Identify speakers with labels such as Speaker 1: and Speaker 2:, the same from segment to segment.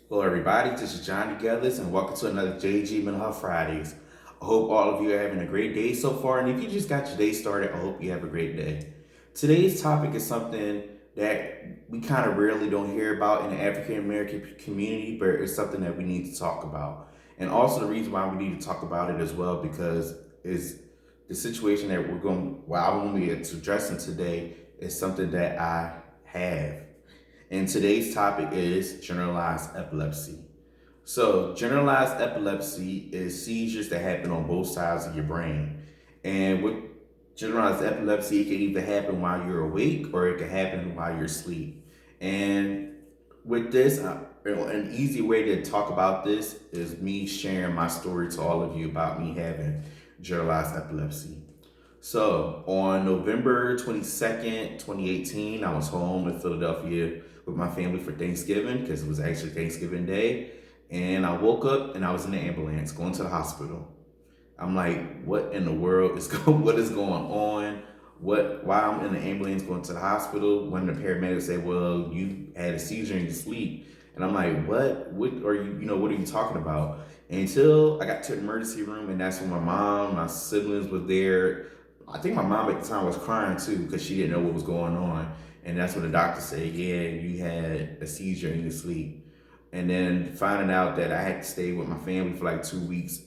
Speaker 1: Hello, everybody. This is Johnnie Geathers, and welcome to another JG Mental Health Fridays. I hope all of you are having a great day so far, and if you just got your day started, I hope you have a great day. Today's topic is something that we kind of rarely don't hear about in the African American community, but it's something that we need to talk about. And also, the reason why we need to talk about it as well because is the situation that I'm going to be addressing today is something that I have. And today's topic is generalized epilepsy. So, generalized epilepsy is seizures that happen on both sides of your brain. And with generalized epilepsy, it can either happen while you're awake or it can happen while you're asleep. And with this, an easy way to talk about this is me sharing my story to all of you about me having generalized epilepsy. So on November 22nd, 2018, I was home in Philadelphia with my family for Thanksgiving because it was actually Thanksgiving Day. And I woke up and I was in the ambulance going to the hospital. I'm like, what in the world is what is going on? Why I'm in the ambulance going to the hospital when the paramedics say, well, you had a seizure in your sleep. And I'm like, what are what are you talking about? Until I got to the emergency room, and that's when my mom, my siblings was there. I think my mom at the time was crying too because she didn't know what was going on. And that's when the doctor said, yeah, you had a seizure in your sleep. And then finding out that I had to stay with my family for like 2 weeks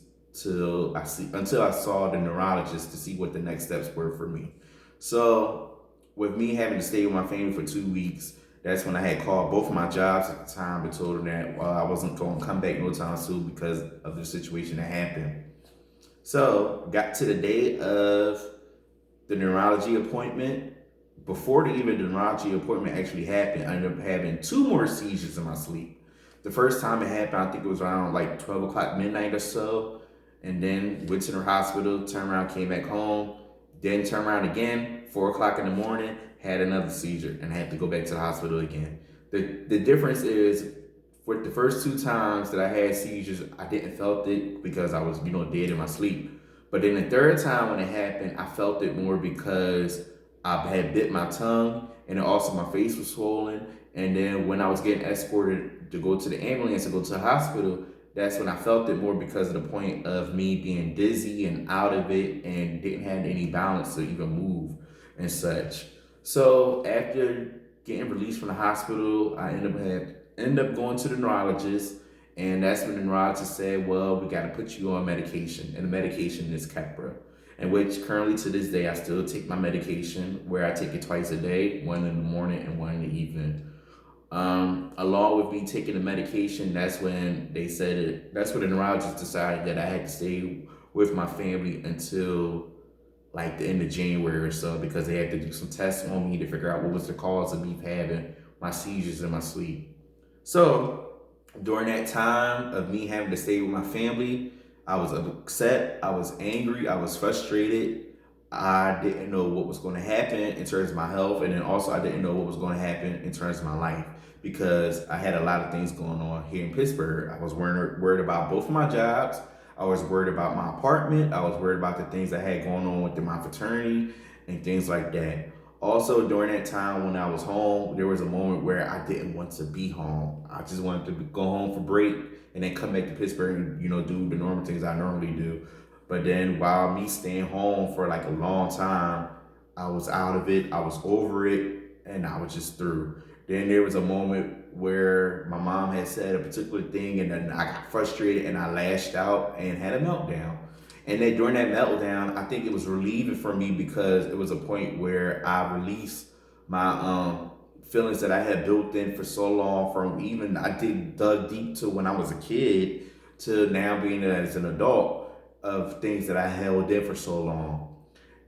Speaker 1: until I saw the neurologist to see what the next steps were for me. So with me having to stay with my family for 2 weeks, that's when I had called both of my jobs at the time and told them that I wasn't going to come back no time soon because of the situation that happened. So got to the day of the neurology appointment. Before the neurology appointment actually happened, I ended up having two more seizures in my sleep. The first time it happened, I think it was around like 12 o'clock midnight or so. And then went to the hospital, turned around, came back home. Then turned around again, 4 o'clock in the morning, had another seizure and had to go back to the hospital again. The difference is with the first two times that I had seizures, I didn't felt it because I was, dead in my sleep. But then the third time when it happened, I felt it more because I had bit my tongue and then also my face was swollen. And then when I was getting escorted to go to the ambulance and go to the hospital, that's when I felt it more because of the point of me being dizzy and out of it and didn't have any balance to even move and such. So after getting released from the hospital, I ended up going to the neurologist, and that's when the neurologist said, "Well, we got to put you on medication, and the medication is Keppra." And which currently to this day I still take my medication, where I take it twice a day, one in the morning and one in the evening. Along with me taking the medication, that's when that's when the neurologist decided that I had to stay with my family until like the end of January or so because they had to do some tests on me to figure out what was the cause of me having my seizures in my sleep. So during that time of me having to stay with my family, I was upset, I was angry, I was frustrated. I didn't know what was going to happen in terms of my health, and then also I didn't know what was going to happen in terms of my life because I had a lot of things going on here in Pittsburgh. I was worried about both of my jobs. I was worried about my apartment. I was worried about the things I had going on within my fraternity and things like that. Also, during that time when I was home, there was a moment where I didn't want to be home. I just wanted to go home for break and then come back to Pittsburgh and, do the normal things I normally do. But then while me staying home for like a long time, I was out of it, I was over it, and I was just through. Then there was a moment where my mom had said a particular thing, and then I got frustrated and I lashed out and had a meltdown. And then during that meltdown, I think it was relieving for me because it was a point where I released my feelings that I had built in for so long from even I dug deep to when I was a kid to now being as an adult of things that I held in for so long.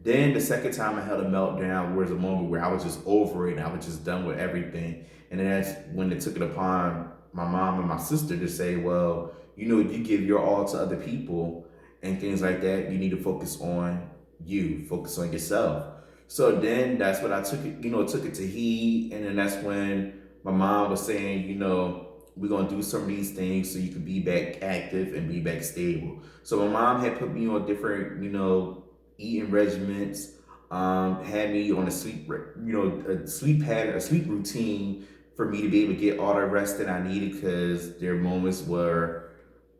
Speaker 1: Then the second time I had a meltdown was a moment where I was just over it and I was just done with everything. And then that's when it took it upon my mom and my sister to say, well, you give your all to other people and things like that. You need to focus on you, focus on yourself. So then that's when I took it to heed. And then that's when my mom was saying, we're going to do some of these things so you can be back active and be back stable. So my mom had put me on different, eating regimens, had me on a sleep, a sleep pattern, a sleep routine for me to be able to get all the rest that I needed, because there are moments where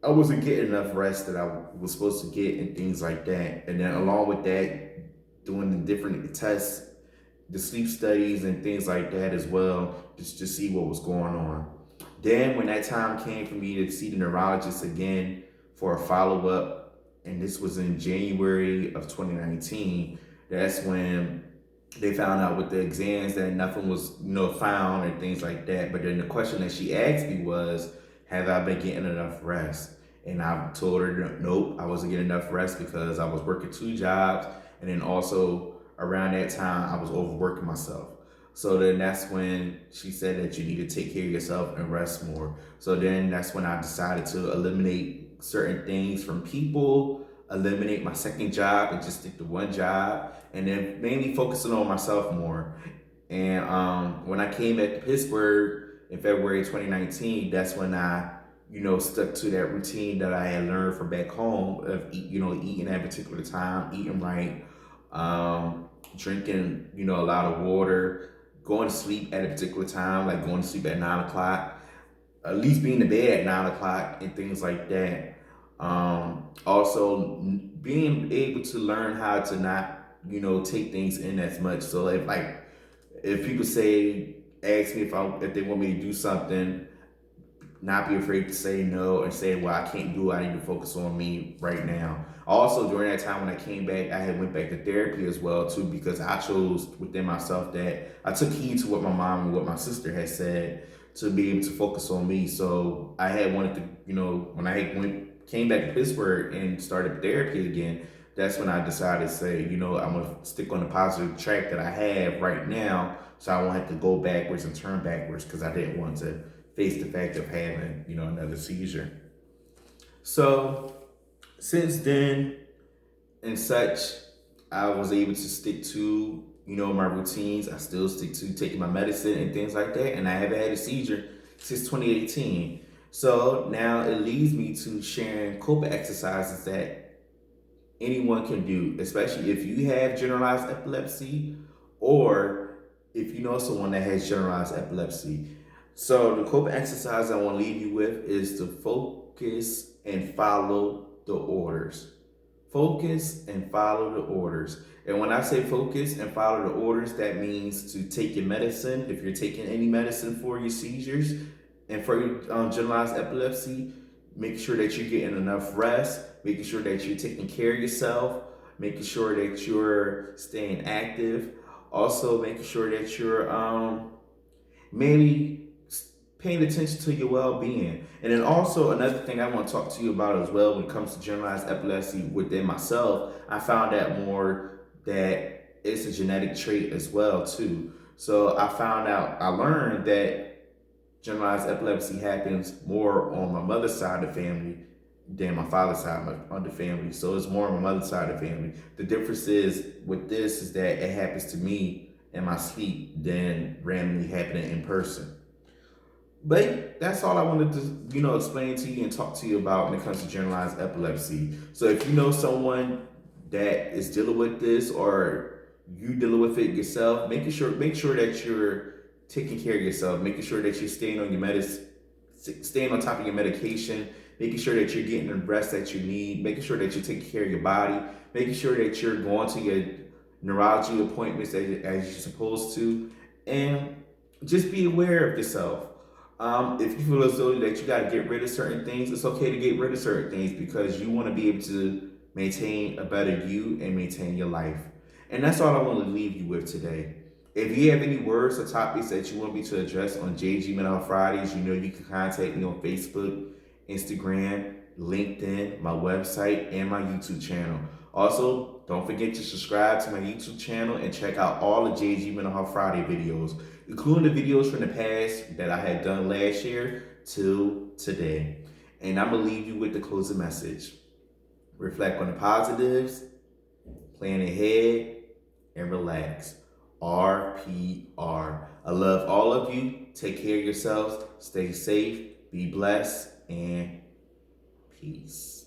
Speaker 1: I wasn't getting enough rest that I was supposed to get and things like that. And then along with that, doing the different tests, the sleep studies and things like that as well, just to see what was going on. Then when that time came for me to see the neurologist again for a follow-up, and this was in January of 2019, that's when they found out with the exams that nothing was, found and things like that. But then the question that she asked me was, have I been getting enough rest? And I told her, nope, I wasn't getting enough rest because I was working 2 jobs. And then also around that time, I was overworking myself. So then that's when she said that you need to take care of yourself and rest more. So then that's when I decided to eliminate certain things from people, eliminate my second job and just stick to one job, and then mainly focusing on myself more. And when I came back to Pittsburgh in February 2019, that's when I, stuck to that routine that I had learned from back home of, eating at a particular time, eating right, drinking, a lot of water, going to sleep at a particular time, like going to sleep at 9 o'clock, at least being in bed at 9 o'clock and things like that. Also being able to learn how to not, take things in as much. So if people ask me if they want me to do something, not be afraid to say no and say, well, I can't do it. I need to focus on me right now. Also, during that time when I came back, I had went back to therapy as well too, because I chose within myself that I took heed to what my mom and what my sister had said to be able to focus on me. So I had wanted to, when came back to Pittsburgh and started therapy again, that's when I decided to say, I'm gonna stick on the positive track that I have right now, so I won't have to go backwards and turn backwards, because I didn't want to face the fact of having, another seizure. So since then and such, I was able to stick to, my routines. I still stick to taking my medicine and things like that. And I haven't had a seizure since 2018. So now it leads me to sharing copa exercises that anyone can do, especially if you have generalized epilepsy or if you know someone that has generalized epilepsy. So the copa exercise I want to leave you with is to focus and follow the orders. Focus and follow the orders. And when I say focus and follow the orders, that means to take your medicine. If you're taking any medicine for your seizures and for your generalized epilepsy, make sure that you're getting enough rest, making sure that you're taking care of yourself, making sure that you're staying active, also making sure that you're mainly paying attention to your well-being. And then also another thing I want to talk to you about as well when it comes to generalized epilepsy within myself, I found out more that it's a genetic trait as well too. So I learned that generalized epilepsy happens more on my mother's side of the family than my father's side of the family. So it's more on my mother's side of the family. The difference is with this is that it happens to me in my sleep than randomly happening in person. But that's all I wanted to, explain to you and talk to you about when it comes to generalized epilepsy. So if you know someone that is dealing with this, or you dealing with it yourself, make sure that you're taking care of yourself, making sure that you're staying on top of your medication, making sure that you're getting the rest that you need, making sure that you're taking care of your body, making sure that you're going to your neurology appointments as you're supposed to, and just be aware of yourself. If you feel as though that you got to get rid of certain things, it's okay to get rid of certain things, because you want to be able to maintain a better you and maintain your life. And that's all I want to leave you with today. If you have any words or topics that you want me to address on JG Mental Health Fridays, you can contact me on Facebook, Instagram, LinkedIn, my website, and my YouTube channel. Also, don't forget to subscribe to my YouTube channel and check out all the JG Mental Health Friday videos, including the videos from the past that I had done last year till today. And I'm going to leave you with the closing message. Reflect on the positives, plan ahead, and relax. RPR. I love all of you. Take care of yourselves. Stay safe. Be blessed. And peace.